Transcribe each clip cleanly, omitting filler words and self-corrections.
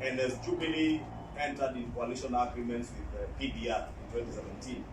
And as Jubilee entered in coalition agreements with PDR in 2017,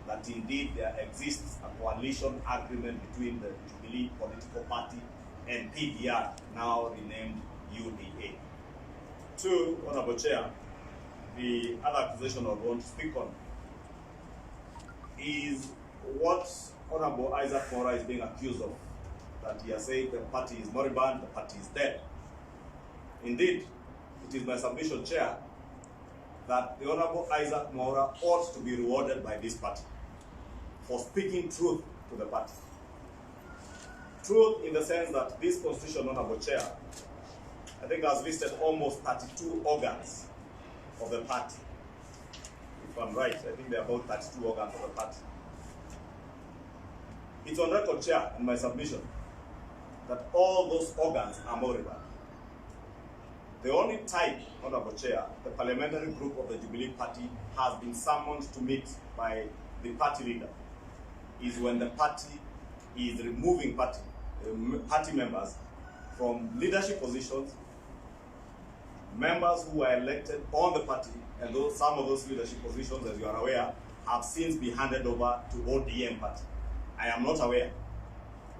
that indeed there exists a coalition agreement between the Jubilee political party and PDR, now renamed UDA. Two, Honorable Chair, the other accusation I want to speak on is what Honorable Isaac Mwaura is being accused of, that he has said the party is moribund, the party is dead. Indeed, it is my submission, Chair, that the Honorable Isaac Mwaura ought to be rewarded by this party for speaking truth to the party. Truth in the sense that this constitution, Honorable Chair, I think has listed almost 32 organs of the party. If I'm right, I think there are about 32 organs of the party. It's on record, Chair, in my submission, that all those organs are moribund. The only time, Honorable Chair, the parliamentary group of the Jubilee Party has been summoned to meet by the party leader is when the party is removing party members from leadership positions, members who were elected on the party, and some of those leadership positions, as you are aware, have since been handed over to ODM party. I am not aware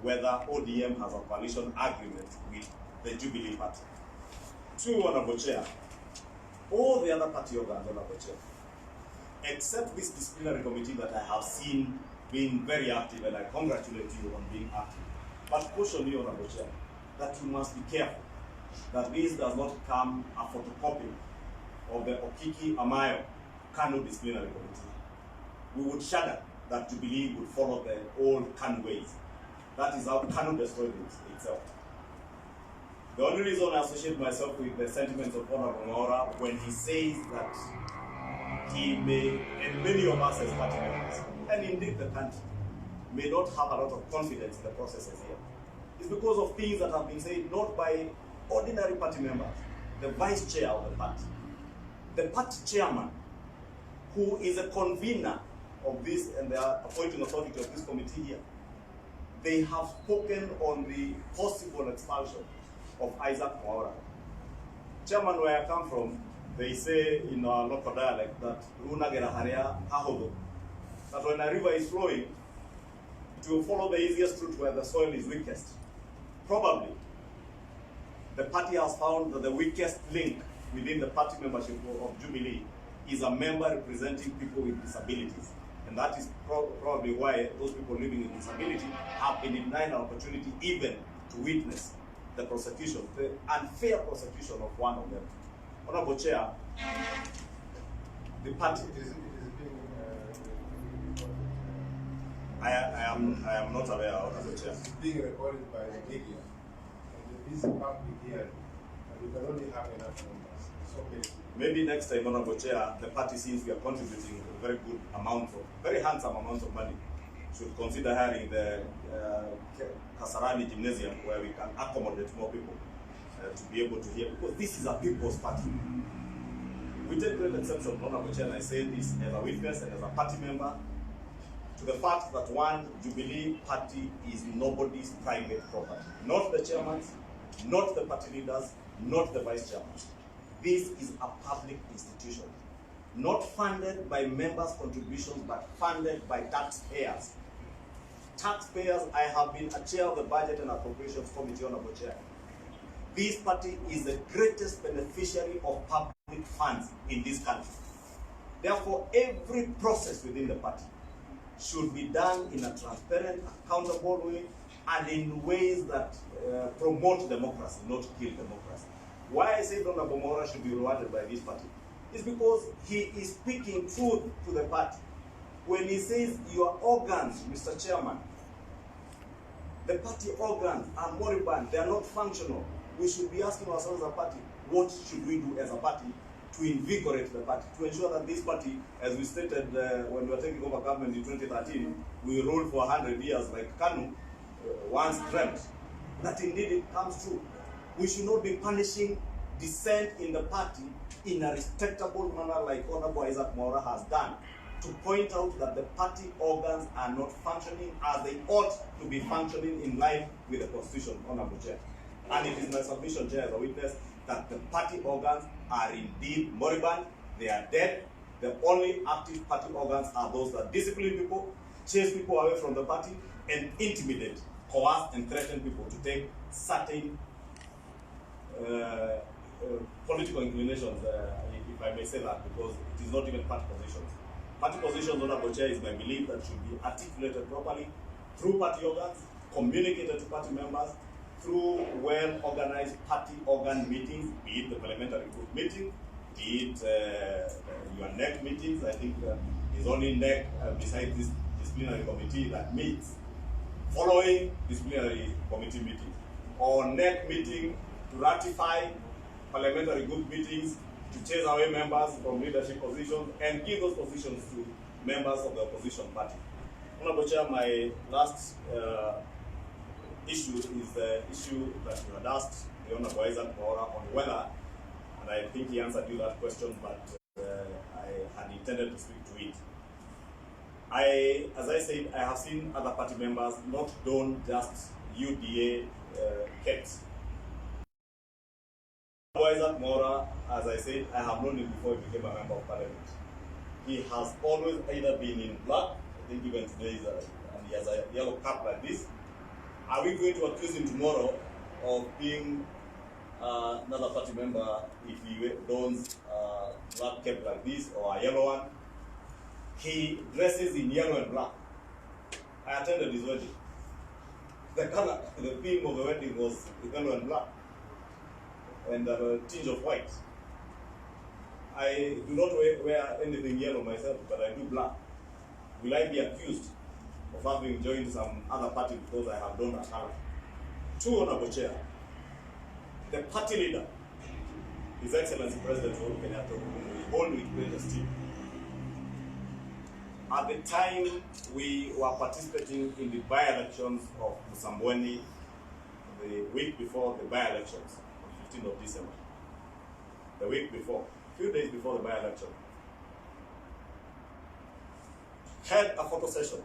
whether ODM has a coalition agreement with the Jubilee Party. Two, Honorable Chair, all the other party organs, Honorable Chair, except this disciplinary committee that I have seen being very active, and I congratulate you on being active. But caution you, Honorable Chair, that you must be careful that this does not become a photocopy of the Okiki Amayo KANU disciplinary committee. We would shudder that Jubilee would follow the old KANU ways. That is how KANU destroyed itself. The only reason I associate myself with the sentiments of Honorable Mwaura when he says that he may, and many of us as party members, and indeed the country, may not have a lot of confidence in the processes here, is because of things that have been said not by ordinary party members, the vice chair of the party, the party chairman, who is a convener of this and the appointing authority of this committee here. They have spoken on the possible expulsion of Isaac Mwaura. Chairman, where I come from, they say in our local dialect that that when a river is flowing, it will follow the easiest route where the soil is weakest. Probably, the party has found that the weakest link within the party membership of Jubilee is a member representing people with disabilities. And that is probably why those people living with disability have been denied an opportunity even to witness the prosecution, the unfair prosecution of one of them. Honorable Chair, the party is I am not aware, Honorable Chair. It's being recorded by the media. And this is public hearing. And we can only have enough numbers. It's okay. Maybe next time, Honorable Chair, the party, since we are contributing a very good amount of, very handsome amount of money, should consider hiring the Kasarani Gymnasium where we can accommodate more people to be able to hear, because this is a people's party. We take great exception, Honorable Chair, and I say this as a witness and as a party member, to the fact that one Jubilee party is nobody's private property. Not the chairmans, not the party leaders, not the vice chairman. This is a public institution, not funded by members' contributions, but funded by taxpayers. Taxpayers, I have been a chair of the Budget and Appropriations Committee, Honorable Chair. This party is the greatest beneficiary of public funds in this country. Therefore, every process within the party should be done in a transparent, accountable way, and in ways that promote democracy, not kill democracy. Why I say Honorable Mwaura should be rewarded by this party is because he is speaking truth to the party. When he says your organs, Mr. Chairman, the party organs are moribund, they are not functional. We should be asking ourselves as a party, what should we do as a party to invigorate the party, to ensure that this party, as we stated when we were taking over government in 2013, we ruled for 100 years like KANU once dreamt, that indeed it comes true. We should not be punishing dissent in the party in a respectable manner like Honorable Isaac Mwaura has done, to point out that the party organs are not functioning as they ought to be functioning in line with the Constitution, Honorable Chair. And it is my submission, Chair, as a witness, that the party organs are indeed moribund, they are dead. The only active party organs are those that discipline people, chase people away from the party, and intimidate, coerce, and threaten people to take certain political inclinations, if I may say that, because it is not even party positions. Party positions, Honorable Chair, is my belief that should be articulated properly through party organs, communicated to party members, through well-organized party organ meetings, be it the parliamentary group meeting, be it your NEC meetings. I think is only NEC besides this disciplinary committee that meets following disciplinary committee meeting, or NEC meeting to ratify parliamentary group meetings, to chase away members from leadership positions and give those positions to members of the opposition party. Honorable Chair, my last issue is the issue that you had asked the Honorable Mwaura on whether, and I think he answered you that question, but I had intended to speak to it. As I said, I have seen other party members not don just UDA caps. Mwaura, as I said, I have known him before he became a member of parliament. He has always either been in black, I think even today and he has a yellow cap like this. Are we going to accuse him tomorrow of being another party member if he dons a black cap like this or a yellow one? He dresses in yellow and black. I attended his wedding. The color, the theme of the wedding was yellow and black, and a tinge of white. I do not wear anything yellow myself, but I do black. Will I be accused of having joined some other party because I have done that color? Two, Honorable Chair, the party leader, His Excellency President Uhuru Kenyatta, whom we hold with great esteem. At the time we were participating in the by-elections of Msambweni, the week before the by-elections, 15th of December, the week before, a few days before the by-election, had a photo session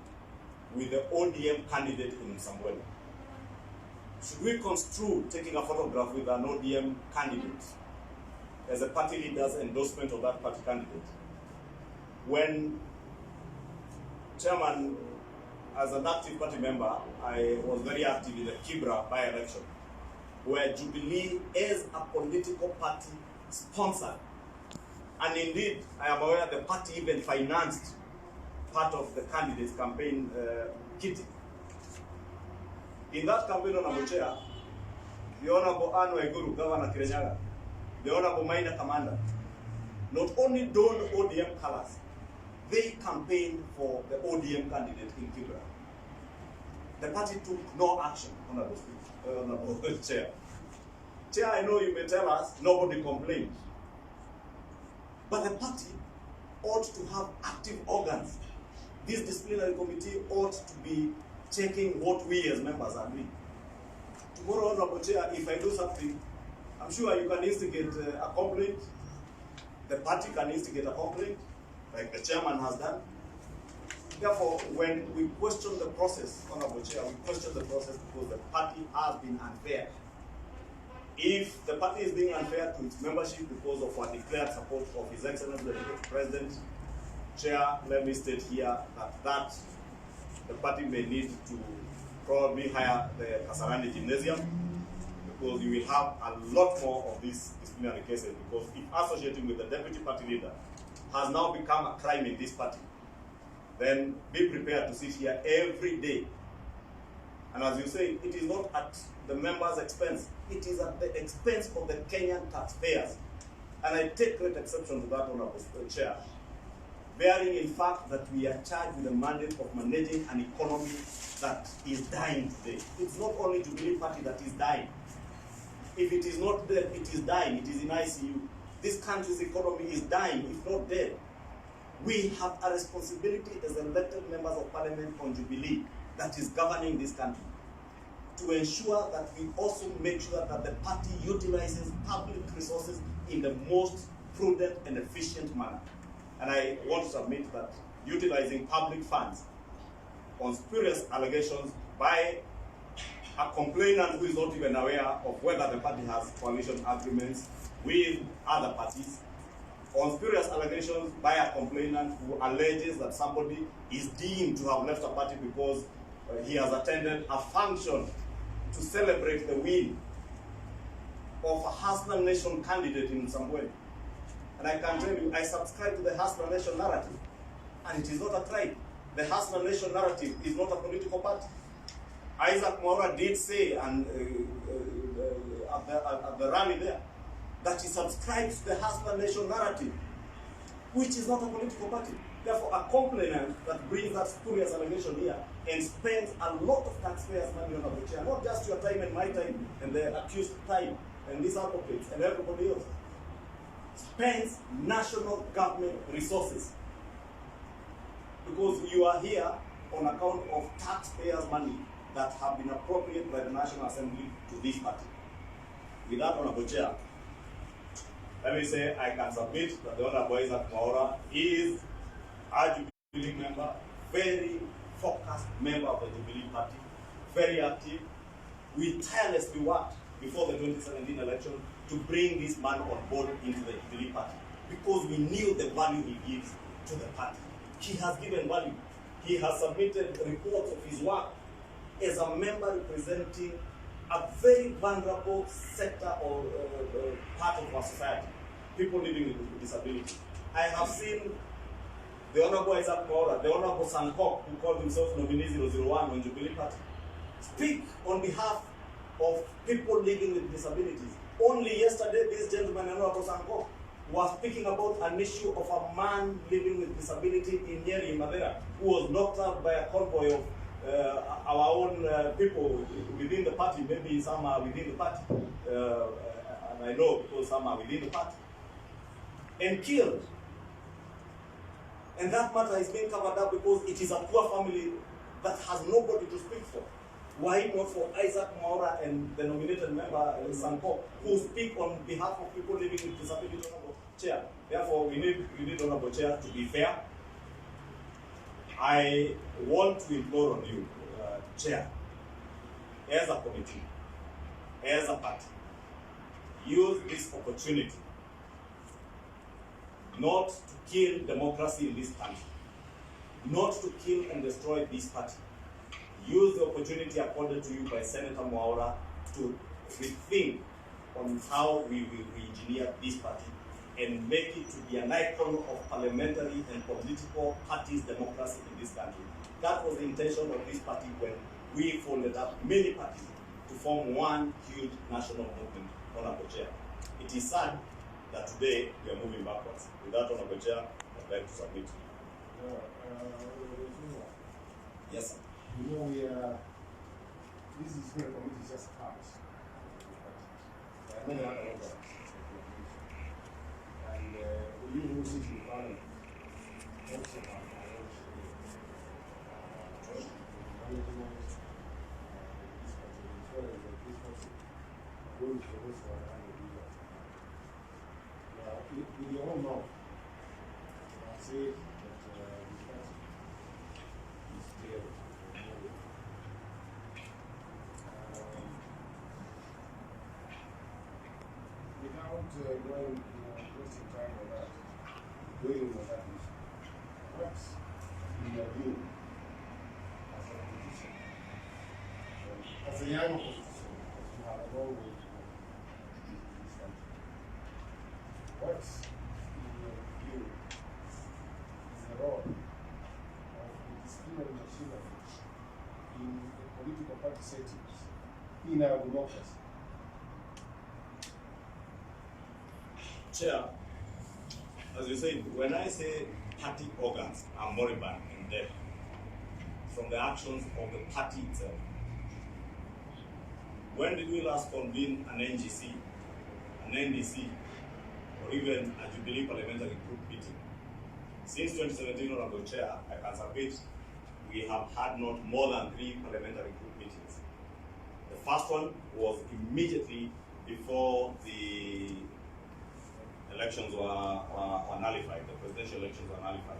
with the ODM candidate in Msambweni. Should we construe taking a photograph with an ODM candidate as a party leader's endorsement of that party candidate? When Chairman, as an active party member, I was very active in the Kibra by-election, where Jubilee as a political party sponsored. And indeed, I am aware the party even financed part of the candidate's campaign kitty. In that campaign, Honorable Chair, the Honorable Anne Waiguru, Governor Kirinyaga, the Honorable Maina Commander, not only donned ODM colors, they campaigned for the ODM candidate in Kibra. The party took no action, Honorable Chair. Chair, I know you may tell us nobody complained, but the party ought to have active organs. This disciplinary committee ought to be checking what we as members are doing. Tomorrow, Honorable Chair, if I do something, I'm sure you can instigate a complaint. The party can instigate a complaint, like the chairman has done. Therefore, when we question the process, Honorable Chair, we question the process because the party has been unfair. If the party is being unfair to its membership because of our declared support of His Excellency the President, Chair, let me state here that the party may need to probably hire the Kasarani Gymnasium, because you will have a lot more of these disciplinary cases, because if associating with the deputy party leader has now become a crime in this party, then be prepared to sit here every day. And as you say, it is not at the members' expense, it is at the expense of the Kenyan taxpayers. And I take great exception to that, Honorable Chair, bearing in fact that we are charged with the mandate of managing an economy that is dying today. It's not only Jubilee Party that is dying. If it is not dead, it is dying, it is in ICU. This country's economy is dying, if not dead. We have a responsibility as elected members of parliament on Jubilee that is governing this country, to ensure that we also make sure that the party utilizes public resources in the most prudent and efficient manner. And I want to submit that utilizing public funds on spurious allegations by a complainant who is not even aware of whether the party has coalition agreements with other parties, on spurious allegations by a complainant who alleges that somebody is deemed to have left a party because he has attended a function to celebrate the win of a Hustler Nation candidate in some way. And I can tell you, I subscribe to the Hustler Nation narrative, and it is not a tribe. The Hustler Nation narrative is not a political party. Isaac Mwaura did say and at the rally there that he subscribes to the Hustler Nation narrative, which is not a political party. Therefore, a complainant that brings that spurious allegation here and spends a lot of taxpayers' money on a chair, not just your time and my time and the accused time and these advocates and everybody else, spends national government resources because you are here on account of taxpayers' money that have been appropriated by the National Assembly to this party. With that, Honorable Chair, let me say I can submit that the Honorable Isaac Mwaura is a Jubilee member, very focused member of the Jubilee Party, very active. We tirelessly worked before the 2017 election to bring this man on board into the Jubilee Party because we knew the value he gives to the party. He has given value. He has submitted reports of his work as a member representing a very vulnerable sector or part of our society, people living with disability. I have seen the Honorable Isaac Mwaura, the Honorable Sankok, who called himself nominee 001 on Jubilee Party, speak on behalf of people living with disabilities. Only yesterday, this gentleman, Honorable Sankok, was speaking about an issue of a man living with disability in Nyeri, Mwaura, who was knocked out by a convoy of our own people within the party. Maybe some are within the party, and I know because some are within the party, and killed. And that matter is being covered up because it is a poor family that has nobody to speak for. Why not for Isaac Mwaura and the nominated member, Sanko, who speak on behalf of people living with disability, Honorable Chair? Therefore, we need Honorable Chair to be fair. I want to implore on you, Chair, as a committee, as a party, use this opportunity not to kill democracy in this country, not to kill and destroy this party. Use the opportunity accorded to you by Senator Mwaura to rethink on how we will re-engineer this party and make it to be an icon of parliamentary and political parties democracy in this country. That was the intention of this party when we folded up many parties to form one huge national movement, Honorable Chair. It is sad that today we are moving backwards. With that, Honorable Chair, I'd like to submit. Yes, sir. You know, this is where the committee just comes. And we will see the parliament. Also, we all know, I say that this party is there. Without going wasting time on that, going on that issue, what's in your view as a politician, as a young politician, because you have a long way to go in this country, what's in your view is the role of the disciplinary machinery in the political party settings in our democracy? Chair, as you said, when I say party organs are moribund and dead from the actions of the party itself, when did we last convene an NGC, an NDC, or even a Jubilee parliamentary group meeting? Since 2017, Honorable Chair, I can submit we have had not more than 3 parliamentary group meetings. The first one was immediately before the elections were nullified, the presidential elections were nullified.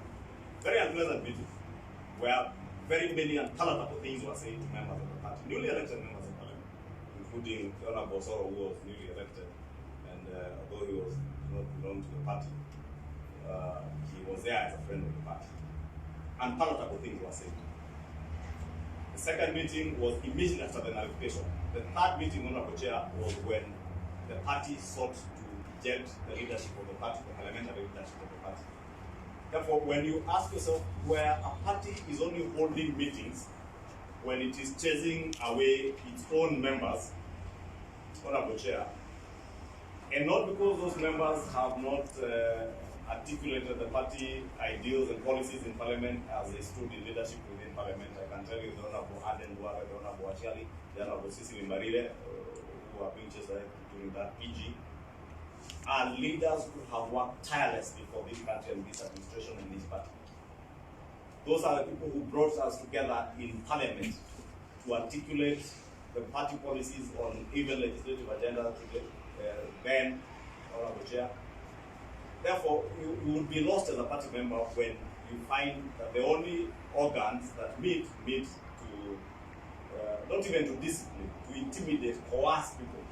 Very unpleasant meeting, where very many unpalatable things were said to members of the party, newly elected members of parliament. including Honorable Soro, who was newly elected, and although he was not belong to the party, he was there as a friend of the party. And palatable things were said. The second meeting was immediately after the nullification. The third meeting, Honorable Chair, was when the party sought to eject the leadership of the party, the parliamentary leadership of the party. Therefore, when you ask yourself where a party is only holding meetings when it is chasing away its own members, Honorable Chair, and not because those members have not articulated the party ideals and policies in Parliament as they stood in leadership within Parliament. I can tell you the Honorable Mwaura, the Honorable Achali, the Honorable Cecily Mbarile, who are being chased during that PG, are leaders who have worked tirelessly for this country and this administration and this party. Those are the people who brought us together in Parliament to articulate the party policies on even legislative agenda then, Honorable Chair. Therefore, you would be lost as a party member when you find that the only organs that meet to, not even to discipline, to intimidate, coerce people.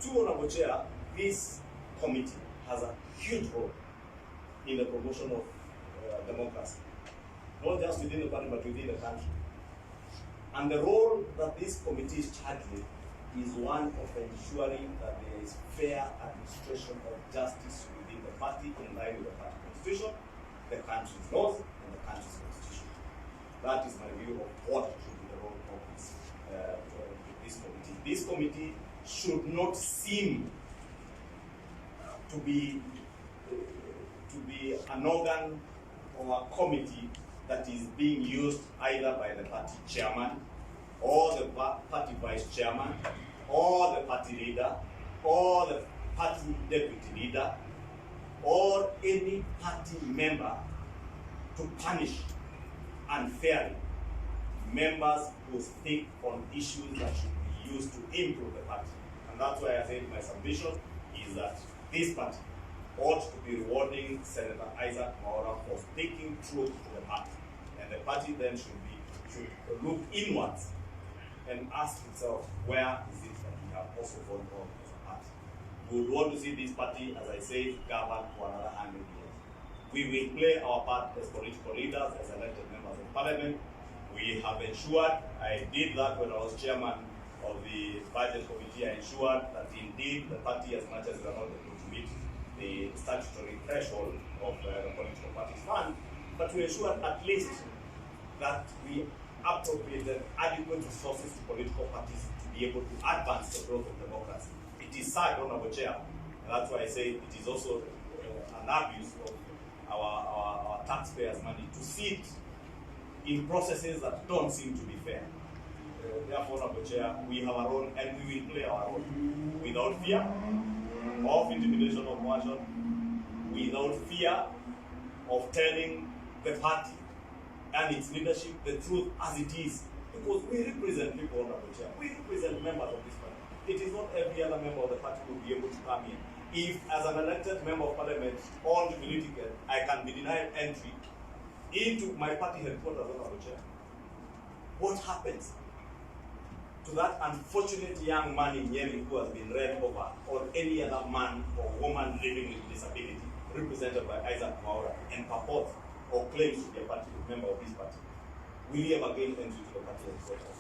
Two, Honorable Chair, this committee has a huge role in the promotion of democracy, not just within the party, but within the country. And the role that this committee is charged with is one of ensuring that there is fair administration of justice within the party in line with the party constitution, the country's laws, and the country's constitution. That is my view of what should be the role of this committee. This committee should not seem to be an organ or a committee that is being used either by the party chairman, or the party vice chairman, or the party leader, or the party deputy leader, or any party member to punish unfairly members who speak on issues that should be used to improve the party. And that's why I said my submission is that this party ought to be rewarding Senator Isaac Mwaura for speaking truth to the party. And the party then should look inwards and ask itself, where is it that we have also gone wrong as a party? We would want to see this party, as I say, govern for another 100 years. We will play our part as political leaders, as elected members of Parliament. We have ensured, I did that when I was chairman of the budget committee, I ensured that indeed the party, as much as we are not able to meet the statutory threshold of the political parties fund, but we ensured at least that we appropriated adequate resources to political parties to be able to advance the growth of democracy. It is sad, Honorable Chair, and that's why I say it is also an abuse of our taxpayers' money to sit in processes that don't seem to be fair. Therefore, Honorable Chair, we have our role and we will play our role without fear of intimidation or coercion, without fear of telling the party and its leadership the truth as it is. Because we represent people, Honorable Chair. We represent members of this party. It is not every other member of the party who will be able to come in. If, as an elected member of Parliament, on humility, I can be denied entry into my party headquarters, Honorable Chair, what happens to that unfortunate young man in Nyeri who has been read over, or any other man or woman living with disability, represented by Isaac Mwaura, and purports or claims to be a member of this party? Will he ever gain entry to the party headquarters?